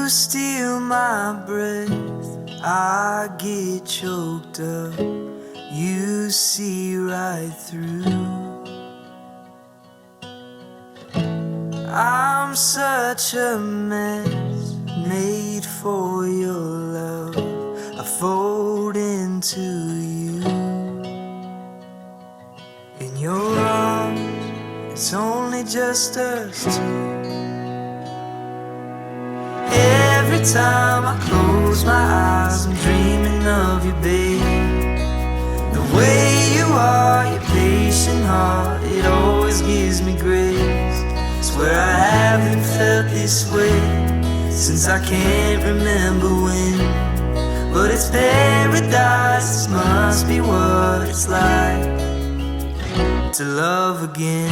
steal my breath, I get choked up. You see right through. I'm such a mess, made for your love. I fold into you. In your arms, it's only just us two. Every time I close my eyes, I'm dreaming of you, babe. The way you are, your patient heart, it always gives me grace. Swear I haven't felt this way since I can't remember when. But it's paradise, this must be what it's like to love again.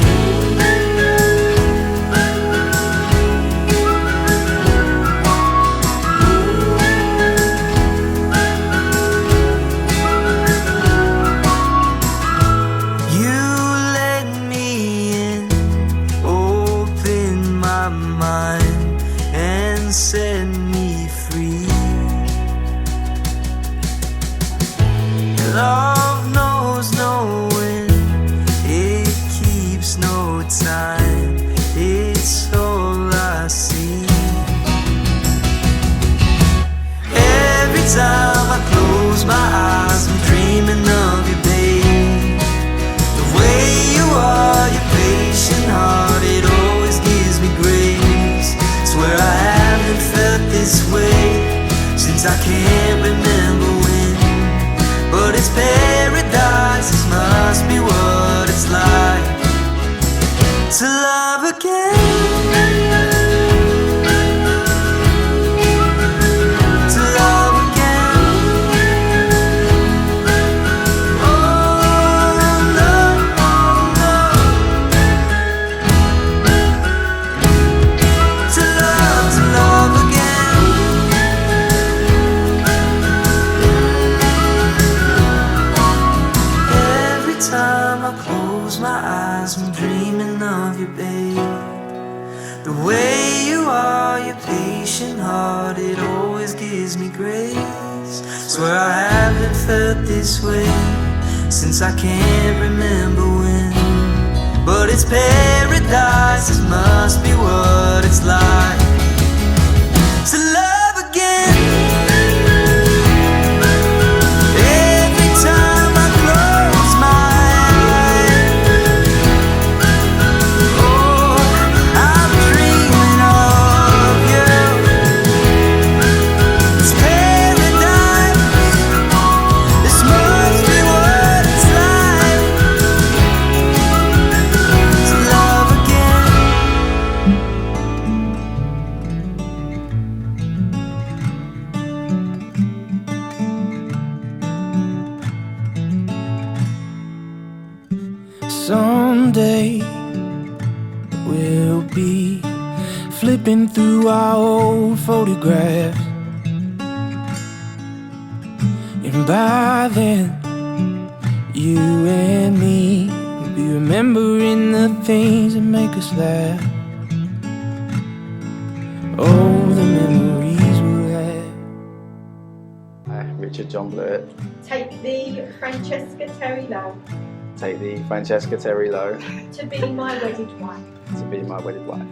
Set me free. Love knows no end, it keeps no time, it's all I see. Every time I close my eyes, I'm dreaming of you, babe. The way you are, your patient heart, it always gives me grace. Swear I haven't felt this way since I can't remember when. But it's paradise, this must be what it's like to love again. To love again. Oh no, no. To love again. Every time I close my eyes, I'm dreaming of you, babe. The way you are, your patient heart, it always gives me grace. Swear I haven't felt this way since I can't remember when. But it's paradise, this must be what it's like to love again. Every time I close my eyes, oh, I'm dreaming of you. It's paradise, this must be what it's like to love again. Someday we'll be flipping through our old photographs, and by then you and me will be remembering the things that make us laugh. Oh, the memories we'll have. Richard John Blewett. Take thee, Francesca Terry Lowe, Take thee, Francesca Terry Lowe, to be my wedded wife. to be my wedded wife.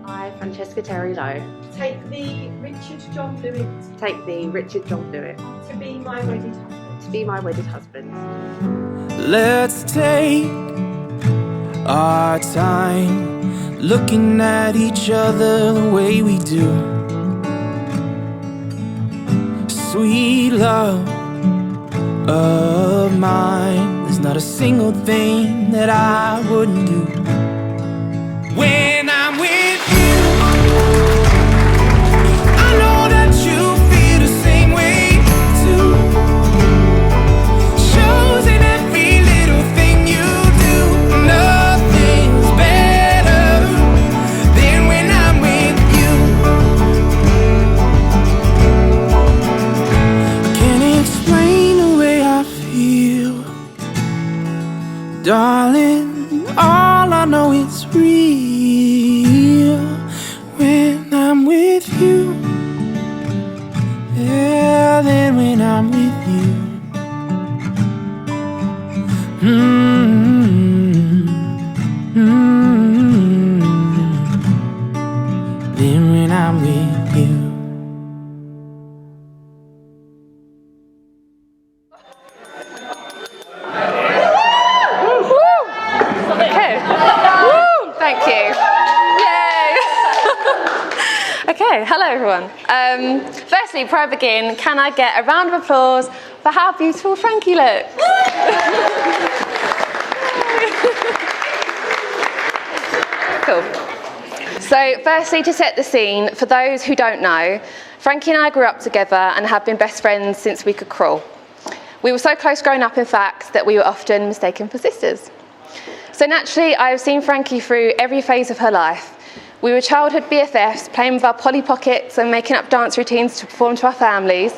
I, Francesca Terry Lowe, Take thee, Richard John Blewett, take thee, Richard John Blewett, to be my wedded husband. to be my wedded husband. Let's take our time looking at each other the way we do. Sweet love of mine, there's not a single thing that I wouldn't do. When I'm with you, I know that you feel the same way too. Shows in every little thing you do. Nothing's better than when I'm with you. I can't explain the way I feel, darling. All I know is real. than when I'm with you. Than when I'm with you. Okay. Woo! Thank you. Yay! Okay, hello everyone. Firstly, before I begin, can I get a round of applause for how beautiful Frankie looks? Cool. So, firstly, to set the scene, for those who don't know, Frankie and I grew up together and have been best friends since we could crawl. We were so close growing up, in fact, that we were often mistaken for sisters. So naturally, I have seen Frankie through every phase of her life. We were childhood BFFs, playing with our Polly Pockets and making up dance routines to perform to our families.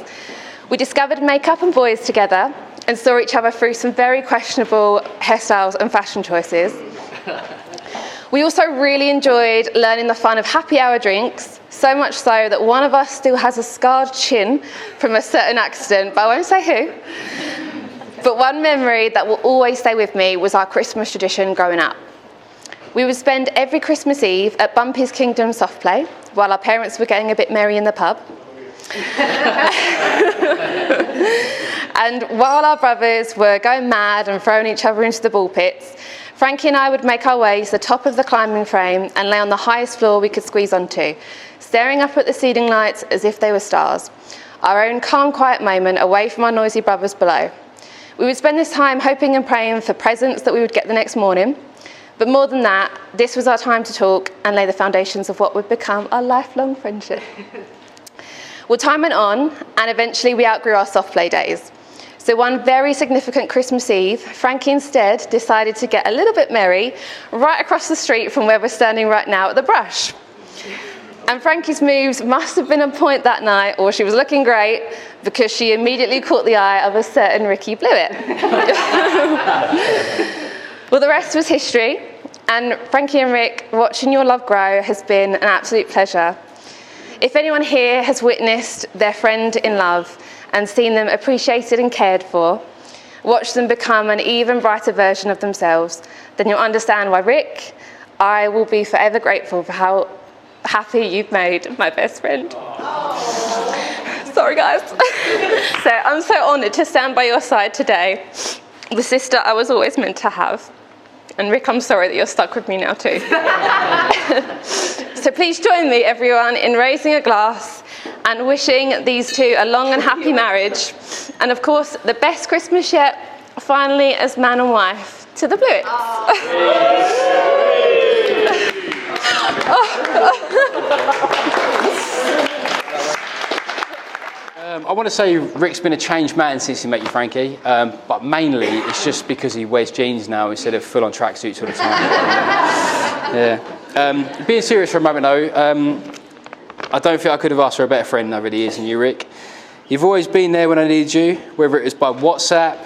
We discovered makeup and boys together and saw each other through some very questionable hairstyles and fashion choices. We also really enjoyed learning the fun of happy hour drinks, so much so that one of us still has a scarred chin from a certain accident, but I won't say who. But one memory that will always stay with me was our Christmas tradition growing up. We would spend every Christmas Eve at Bumpy's Kingdom soft play, while our parents were getting a bit merry in the pub. And while our brothers were going mad and throwing each other into the ball pits, Frankie and I would make our way to the top of the climbing frame and lay on the highest floor we could squeeze onto, staring up at the ceiling lights as if they were stars, our own calm, quiet moment away from our noisy brothers below. We would spend this time hoping and praying for presents that we would get the next morning, but more than that, this was our time to talk and lay the foundations of what would become our lifelong friendship. Well, time went on, and eventually we outgrew our soft play days. So one very significant Christmas Eve, Frankie instead decided to get a little bit merry right across the street from where we're standing right now at the Brush. And Frankie's moves must have been on point that night, or she was looking great, because she immediately caught the eye of a certain Ricky Blewett. Well, the rest was history, and Frankie and Rick, watching your love grow has been an absolute pleasure. If anyone here has witnessed their friend in love and seen them appreciated and cared for, watched them become an even brighter version of themselves, then you'll understand why, Rick, I will be forever grateful for how happy you've made my best friend. Sorry, guys. So I'm so honoured to stand by your side today, the sister I was always meant to have. And Rick, I'm sorry that you're stuck with me now too. So please join me, everyone, in raising a glass and wishing these two a long and happy marriage. And of course, the best Christmas yet, finally as man and wife, to the Blewetts. I want to say Rick's been a changed man since he met you, Frankie, but mainly it's just because he wears jeans now instead of full-on tracksuits all the time. Yeah. Being serious for a moment though, I don't think I could have asked for a better friend over the years than you, Rick. You've always been there when I needed you, whether it was by WhatsApp,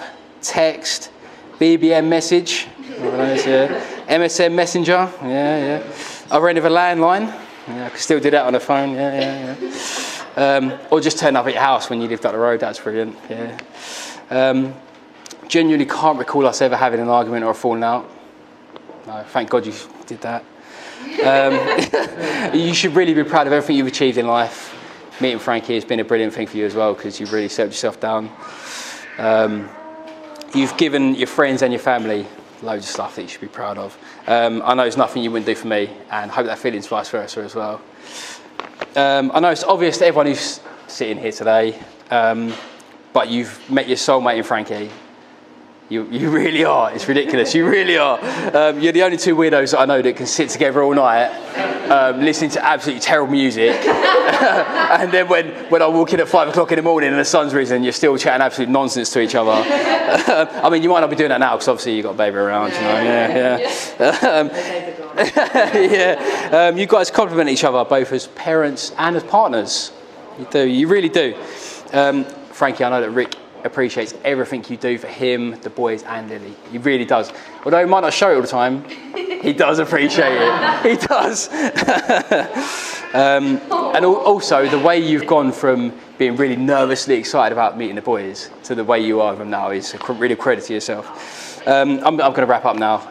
text, BBM message, MSN Messenger, other end of a landline. Yeah, I could still do that on the phone, or just turn up at your house when you lived up the road. That's brilliant. Yeah. Genuinely can't recall us ever having an argument or a falling out. No, thank God you did that. You should really be proud of everything you've achieved in life. Meeting Frankie has been a brilliant thing for you as well, because you've really settled yourself down. You've given your friends and your family loads of stuff that you should be proud of. I know there's nothing you wouldn't do for me, and hope that feeling's vice versa as well. I know it's obvious to everyone who's sitting here today, but you've met your soulmate in Frankie. You really are. It's ridiculous. You really are. You're the only two weirdos that I know that can sit together all night, listening to absolutely terrible music, and then when I walk in at 5 o'clock in the morning and the sun's risen, you're still chatting absolute nonsense to each other. I mean, you might not be doing that now because obviously you've got a baby around, you know. You guys compliment each other both as parents and as partners. You do. You really do. Frankie, I know that Rick appreciates everything you do for him, the boys, and Lily. He really does. Although he might not show it all the time, he does appreciate it. He does. And also the way you've gone from being really nervously excited about meeting the boys to the way you are from now is really a credit to yourself. I'm going to wrap up now.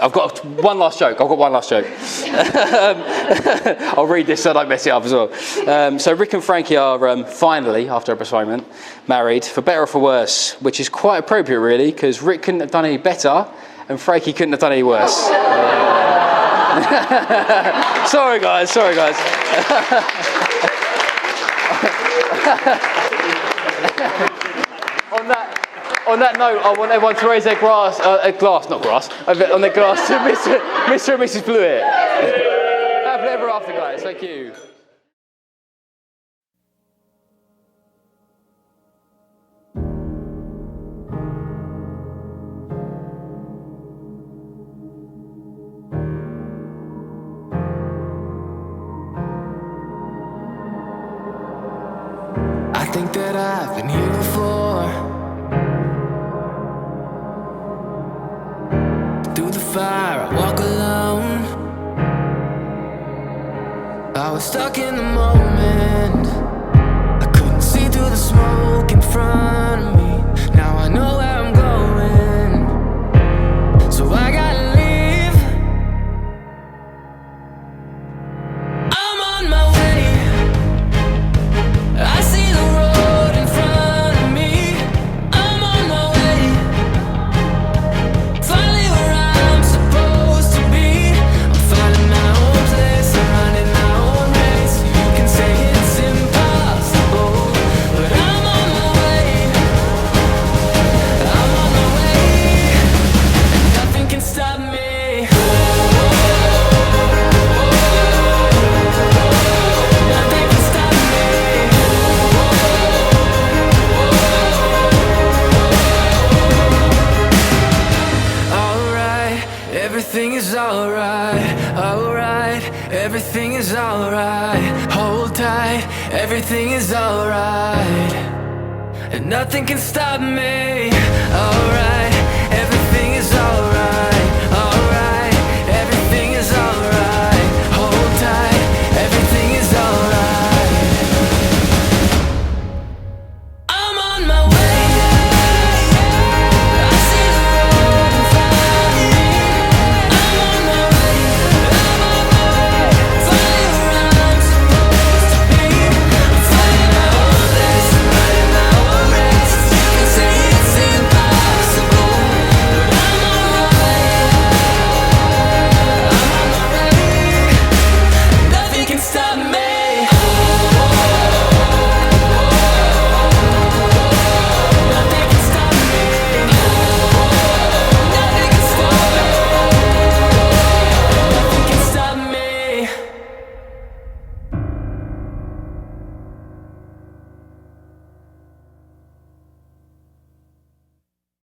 I've got one last joke. I'll read this so I don't mess it up as well. So Rick and Frankie are finally, after a postponement, married, for better or for worse, which is quite appropriate really, because Rick couldn't have done any better and Frankie couldn't have done any worse. Sorry guys. On that note, I want everyone to raise their glass to Mr. and Mrs. Blewett. Happily ever after, guys. Thank you. I think that I've been here before. Through the fire, I walk alone. I was stuck in the moment. I couldn't see through the smoke in front of me. Now I know where I'm going, so I gotta leave. I'm on my way. I see the road in front of me. I'm on my way. Finally where I'm supposed to be. I'm finding my own place. I'm running my own race. You can say it's impossible, but I'm on my way. I'm on my way. And nothing can stop me. Nothing can stop me. Alright, everything is alright. Alright, everything is alright. Hold tight, everything is alright. And nothing can stop me. Alright.